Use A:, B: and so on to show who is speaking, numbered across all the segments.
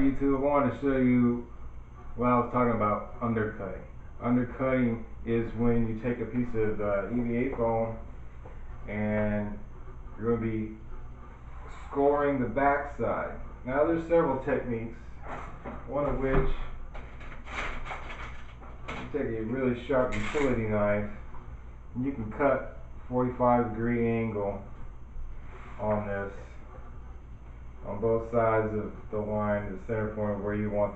A: Alright YouTube, I want to show you what I was talking about undercutting. Undercutting is when you take a piece of EVA foam and you're going to be scoring the backside. Now there's several techniques, one of which you take a really sharp utility knife and you can cut 45-degree angle on this, on both sides of the line, the center point where you want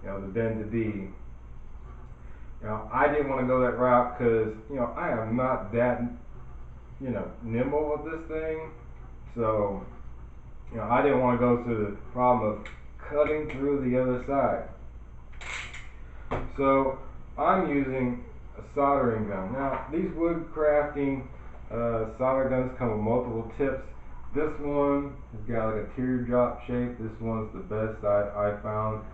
A: the bend to be. I didn't want to go that route because I am not that nimble with this thing, so I didn't want to go through the problem of cutting through the other side. So I'm using a soldering gun. Now these wood crafting solder guns come with multiple tips. This one has got like a teardrop shape. This one's the best I found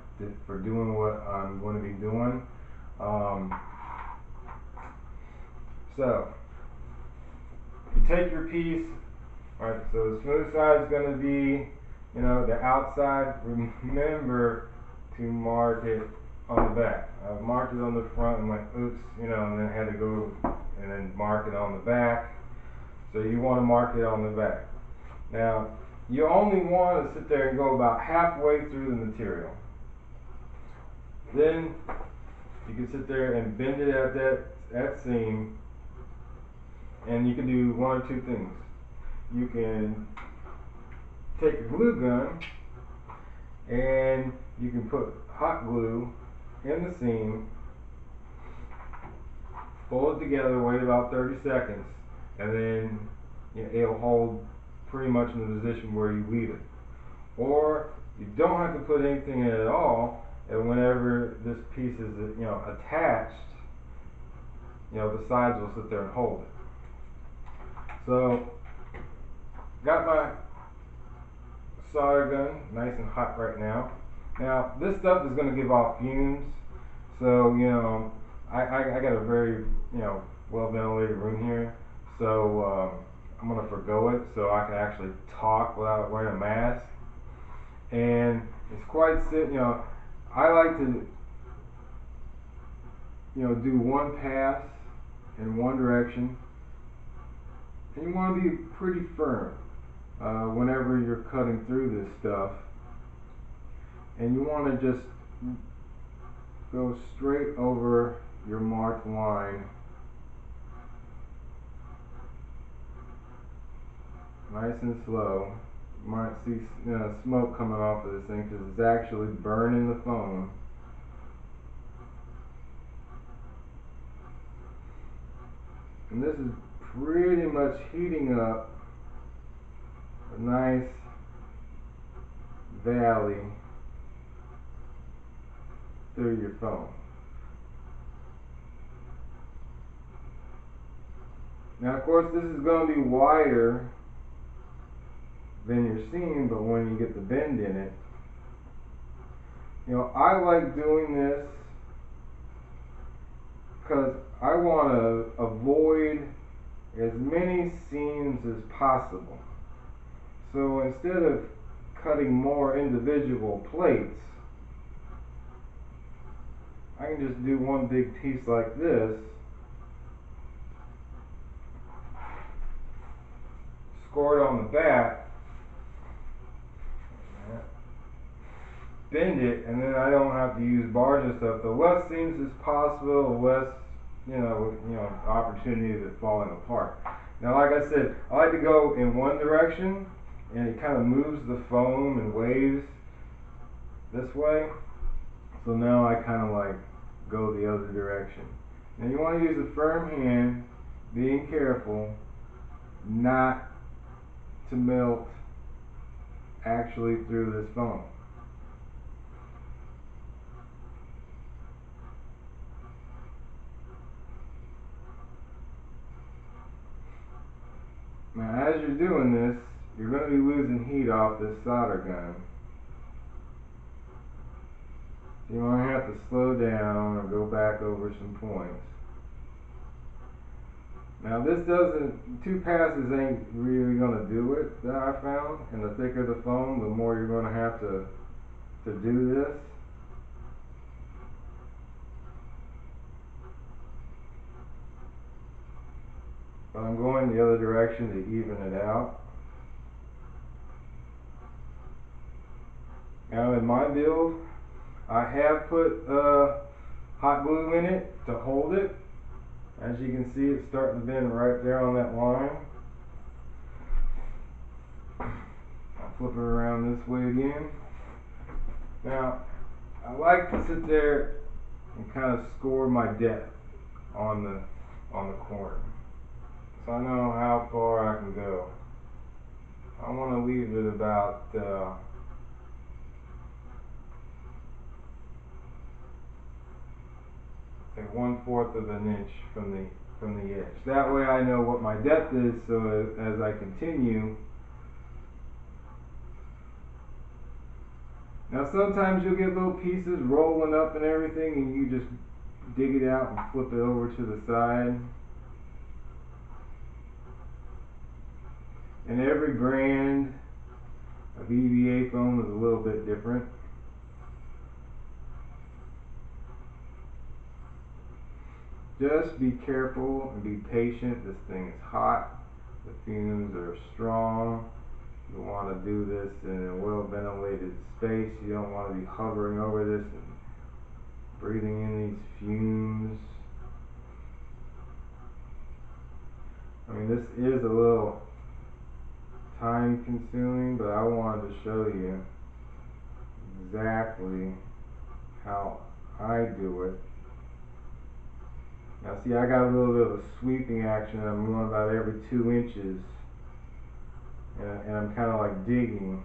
A: for doing what I'm going to be doing. So you take your piece, alright, so the smooth side is going to be the outside. Remember to mark it on the back. I marked it on the front and went oops, and then I had to go and then mark it on the back. So you want to mark it on the back. Now you only want to sit there and go about halfway through the material. Then you can sit there and bend it at that seam, and you can do one or two things. You can take a glue gun and you can put hot glue in the seam, pull it together, wait about 30 seconds, and then it'll hold pretty much in the position where you leave it. Or you don't have to put anything in it at all, and whenever this piece is attached, the sides will sit there and hold it. So got my solder gun nice and hot right now. Now this stuff is going to give off fumes, so I got a very well ventilated room here, so I'm going to forgo it so I can actually talk without wearing a mask. And it's quite simple. I like to do one pass in one direction, and you want to be pretty firm whenever you're cutting through this stuff, and you want to just go straight over your marked line, nice and slow. You might see smoke coming off of this thing because it's actually burning the foam. And this is pretty much heating up a nice valley through your foam. Now of course this is going to be wider than your seam, but when you get the bend in it, I like doing this because I want to avoid as many seams as possible. So instead of cutting more individual plates, I can just do one big piece like this, score it on the back, bend it, and then I don't have to use bars and stuff. The less seams as possible, the less opportunity of it falling apart. Now like I said, I like to go in one direction and it kind of moves the foam and waves this way, so now I kind of like go the other direction. Now you want to use a firm hand, being careful not to melt actually through this foam. Now as you're doing this, you're going to be losing heat off this solder gun. So you want to have to slow down or go back over some points. Now this doesn't, two passes ain't really going to do it, that I found. And the thicker the foam, the more you're going to have to to do this. But I'm going the other direction to even it out. Now in my build, I have put hot glue in it to hold it. As you can see, it's starting to bend right there on that line. I'll flip it around this way again. Now, I like to sit there and kind of score my depth on the corner, so I know how far I can go. I want to leave it about like 1/4 of an inch from the edge. That way I know what my depth is, so as I continue. Now sometimes you'll get little pieces rolling up and everything, and you just dig it out and flip it over to the side. And every brand of EVA foam is a little bit different. Just be careful and be patient. This thing is hot. The fumes are strong. You want to do this in a well ventilated space. You don't want to be hovering over this and breathing in these fumes. I mean, this is a little time consuming, but I wanted to show you exactly how I do it. Now see, I got a little bit of a sweeping action. I'm going about every 2 inches. And I'm kind of like digging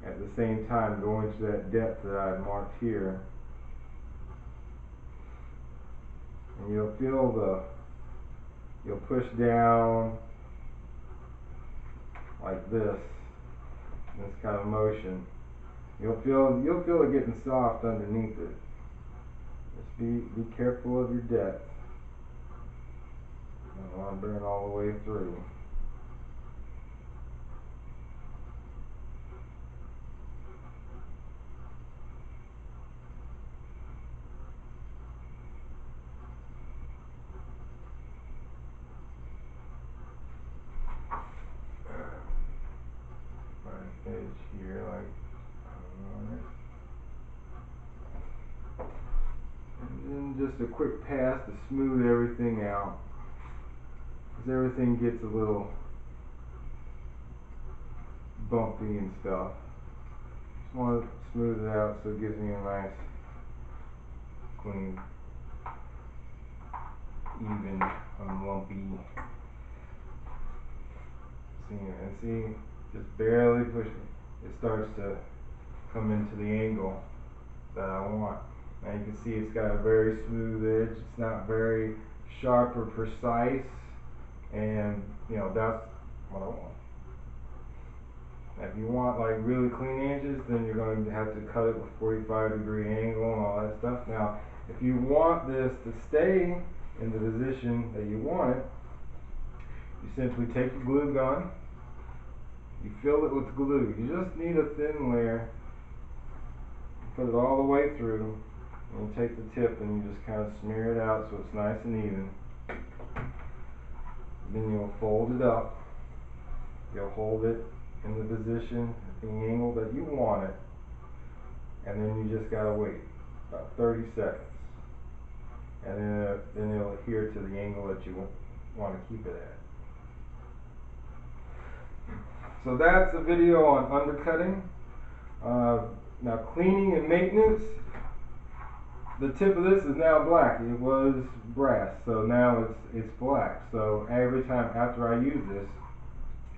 A: at the same time, going to that depth that I marked here. And you'll feel you'll push down like this kind of motion. You'll feel it getting soft underneath it. Just be careful of your depth. You don't want to burn all the way through. Edge here, like and then just a quick pass to smooth everything out, because everything gets a little bumpy and stuff. Just want to smooth it out so it gives me a nice, clean, even, unlumpy. See, just barely pushing. It starts to come into the angle that I want. Now you can see it's got a very smooth edge. It's not very sharp or precise, and that's what I want. Now, if you want like really clean edges, then you're going to have to cut it with 45-degree angle and all that stuff. Now, if you want this to stay in the position that you want it, you simply take your glue gun. You fill it with glue. You just need a thin layer. Put it all the way through. And you take the tip and you just kind of smear it out so it's nice and even. Then you'll fold it up. You'll hold it in the position, at the angle that you want it. And then you just gotta wait about 30 seconds. And then it'll adhere to the angle that you want to keep it at. So that's a video on undercutting. Now cleaning and maintenance. The tip of this is now black. It was brass, so now it's black. So every time after I use this,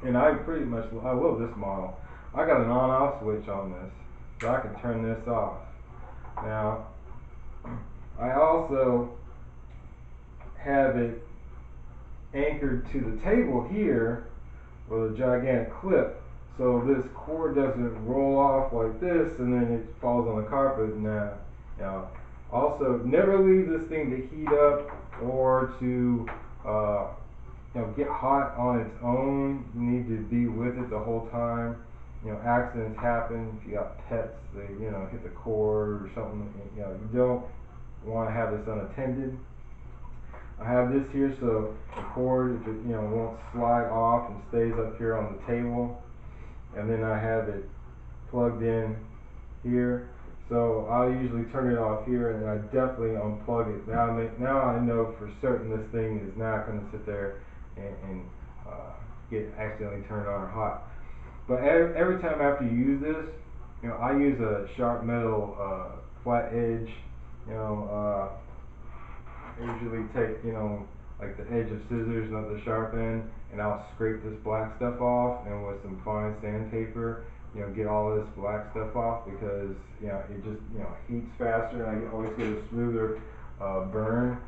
A: and I love this model. I got an on-off switch on this, so I can turn this off. Now I also have it anchored to the table here with a gigantic clip, so this cord doesn't roll off like this and then it falls on the carpet. Now, also never leave this thing to heat up or to get hot on its own. You need to be with it the whole time. accidents happen. If you got pets, they hit the cord or something. You don't want to have this unattended. I have this here so the cord, if it won't slide off and stays up here on the table, and then I have it plugged in here. So I'll usually turn it off here, and I definitely unplug it. Now I know for certain this thing is not going to sit there and get accidentally turned on or hot. But every time after you use this, I use a sharp metal flat edge. I usually take like the edge of scissors, not the sharp end, and I'll scrape this black stuff off, and with some fine sandpaper, get all this black stuff off, because it just heats faster, and I always get a smoother burn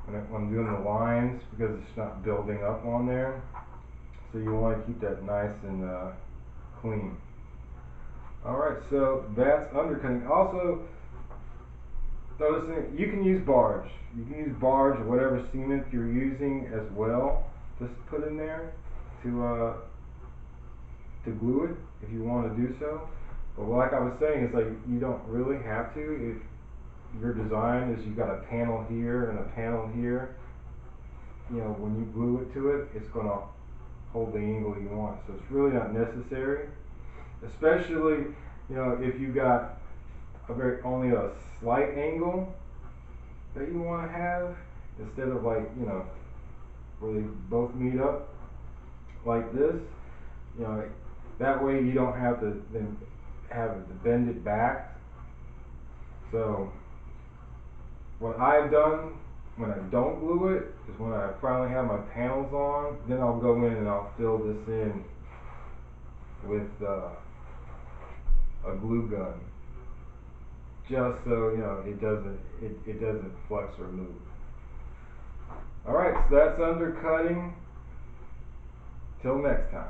A: when I'm doing the lines, because it's not building up on there. So you want to keep that nice and clean. Alright, so that's undercutting. Also, noticing you can use barge. You can use barge or whatever cement you're using as well. Just put in there to glue it if you want to do so. But like I was saying, it's like you don't really have to. If your design is you got a panel here and a panel here, when you glue it to it, it's going to hold the angle you want. So it's really not necessary, especially if you got only a slight angle that you want to have, instead of like where they both meet up like this. That way you don't have to then have it to bend it back. So what I've done when I don't glue it is, when I finally have my panels on, then I'll go in and I'll fill this in with a glue gun, just so it doesn't flex or move. Alright, so that's undercutting. Till next time.